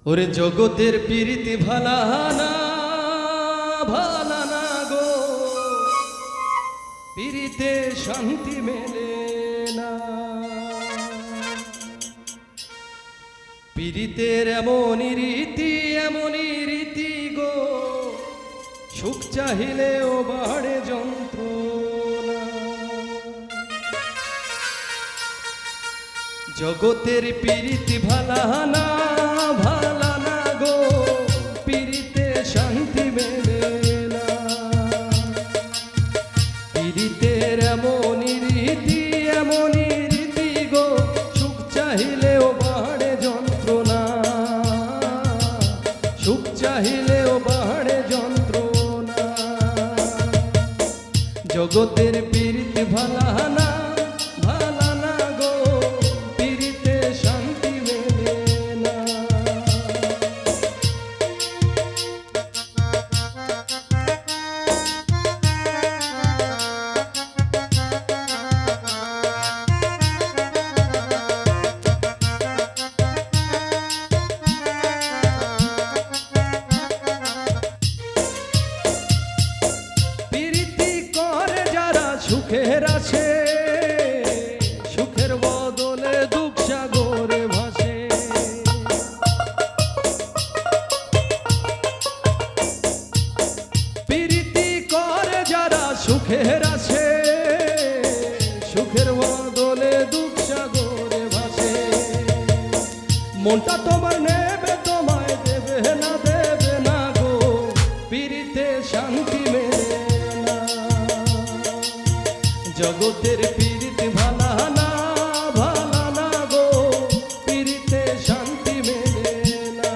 ওরে জগতের প্রীতি ভালানা ভালানা গো, প্রীতিতে শান্তি মেলে না। প্রীতির এমনই রীতি গো, সুখ চাহিলেও বাড়ে যন্ত্রণা। জগতের প্রীতি ভালানা ভালানা গো, প্রীতিতে শান্তি মেলে না। প্রীতির এমনই রীতি গো, সুখ চাহিলেও বাড়ে যন্ত্রণা, সুখ চাহিলেও বাড়ে যন্ত্রণা। জগতের প্রীতি ভালানা ভালানা গো, প্রীতিতে শান্তি মেলে না। সুখের আছে, সুখের বদলে দুঃখ সাগরে ভাসে। প্রীতি করে যারা সুখের আছে, সুখের বদলে দুঃখ সাগরে ভাসে। মনটা তোমার নেবে তোমায় দেবে না গো, প্রীতিতে শান্তি মেলে না। জগতের প্রীতি ভালানা ভালানা গো, প্রীতিতে শান্তি মেলে না।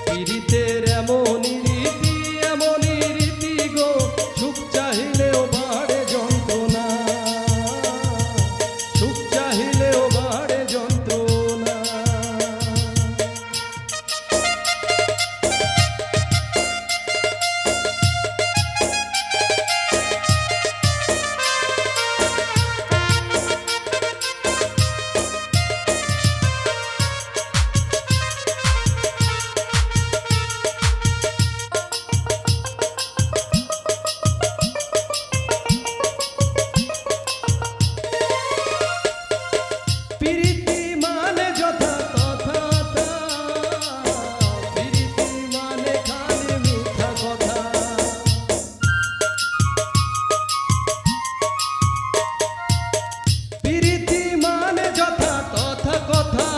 প্রীতির এমনই রীতি গো, সুখ চাহিলেও বাড়ে যন্ত্রণা, সুখ চাহিলেও বাড়ে যন্ত্রণা। প্রীতি মানে যথা তথা, প্রীতি মানে খালি মিথ্যা কথা। প্রীতি মানে যথা তথা কথা,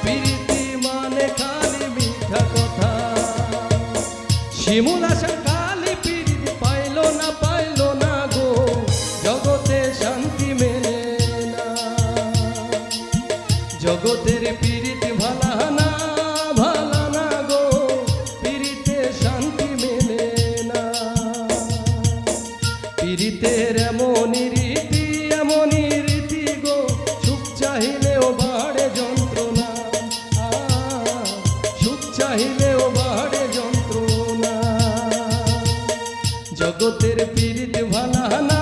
প্রীতি মানে খালি মিথ্যা কথা। শিমুল আশা কালি প্রীতি পাইল না গো, জগতে শান্তি মেলে না। জগতের প্রীতি ভালানা ভালানা গো, প্রীতিতে শান্তি মেলে না। প্রীতির এমনই রীতি গো, সুখ চাহিলেও বাড়ে যন্ত্রণা, সুখ চাহিলেও বাড়ে যন্ত্রণা। জগতের প্রীতি ভালানা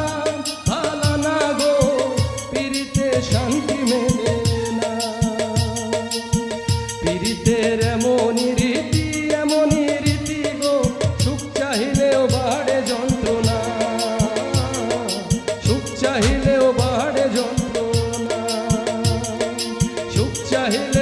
ভালানা গো, প্রীতিতে শান্তি মেলে না। প্রীতির এমনই রীতি গো, সুখ চাহিলেও বাড়ে যন্ত্রণা, সুখ চাহিলেও বাড়ে যন্ত্রণা, সুখ চাহিলে